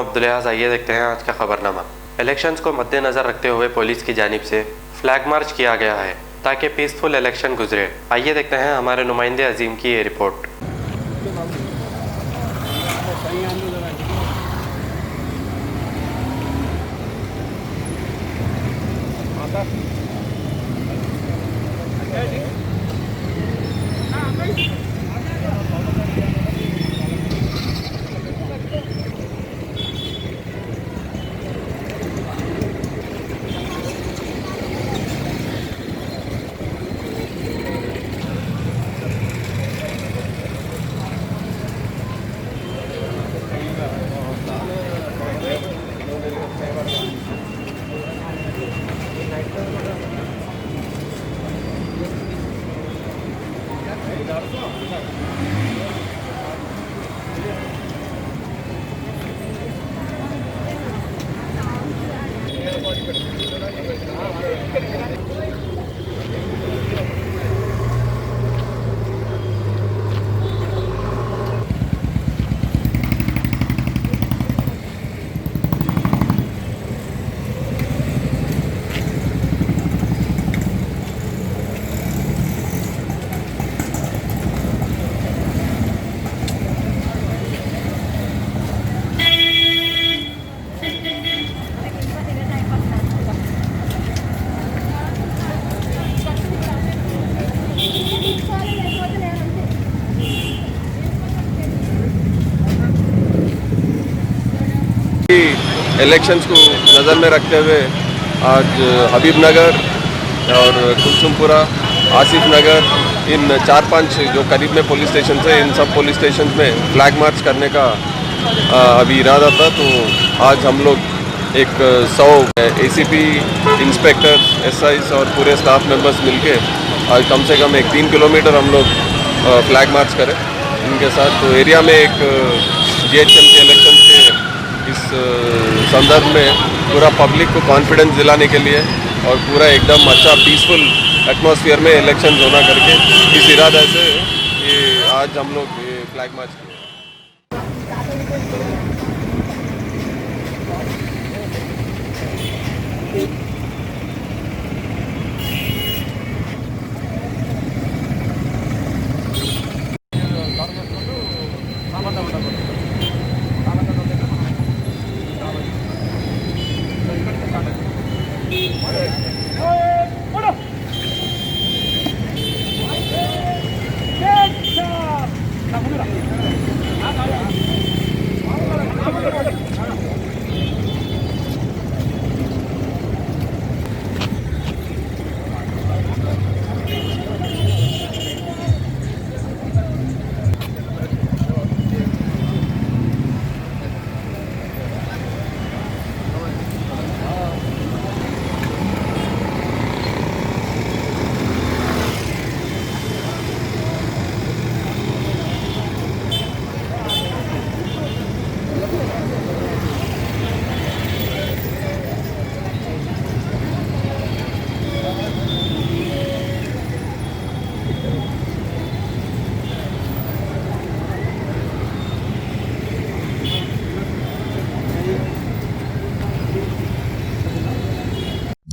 हूं अब्दुल लिहाज। आइए देखते हैं आज का खबरनामा। इलेक्शंस को मद्देनजर रखते हुए पुलिस की जानिब से फ्लैग मार्च किया गया है ताकि पीसफुल इलेक्शन गुजरे। आइए देखते हैं हमारे नुमाइंदे अजीम की ये रिपोर्ट। इलेक्शंस को नज़र में रखते हुए आज हबीब नगर और कुलसुमपुरा, आसिफ नगर, इन 4-5 जो करीब में पुलिस स्टेशन हैं, इन सब पुलिस स्टेशन में फ्लैग मार्च करने का अभी इरादा था। तो आज हम लोग एक 100 एसीपी, इंस्पेक्टर, एसआईस और पूरे स्टाफ मेंबर्स मिलके आज कम से कम 3 किलोमीटर हम लोग फ्लैग मार्च करें इनके साथ। तो एरिया में एक जीएचएमसी इलेक्शन के इस संदर्भ में पूरा पब्लिक को कॉन्फिडेंस दिलाने के लिए और पूरा एकदम अच्छा पीसफुल एटमॉस्फेयर में इलेक्शन होना करके इस इरादे से ये आज हम लोग ये फ्लैग मार्च किए।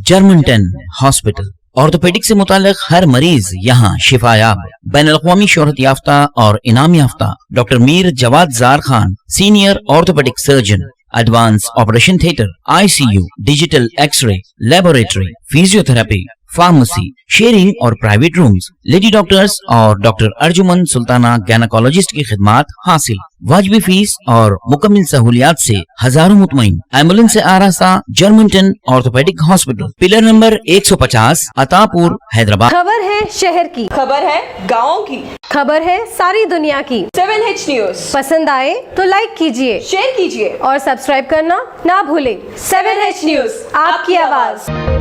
जर्मनटन हॉस्पिटल ऑर्थोपेडिक से मुताल्लिक हर मरीज यहाँ शिफायाब। बैनुल-अक़वामी शोहरत याफ्ता और इनाम याफ्ता doctor Mir Jawad Jar Khan, senior orthopaedic surgeon, advance operation theatre, ICU, digital x ray, laboratory, physiotherapy, pharmacy, sharing और प्राइवेट रूम्स, लेडी डॉक्टर्स और डॉक्टर अर्जुमन सुल्ताना गायनेकोलॉजिस्ट की खिदमात हासिल। वाजिबी फीस और मुकम्मल सहूलियात से हजारों मुतमईन। एम्बुलेंस से आरास्ता Germanton orthopaedic hospital, pillar number 150, Attapur, Hyderabad. खबर है शहर की, खबर है गाँव की, खबर है सारी दुनिया की। 7H न्यूज पसंद आए तो लाइक कीजिए, शेयर कीजिए और सब्सक्राइब करना ना भूले। 7H न्यूज, आपकी आवाज।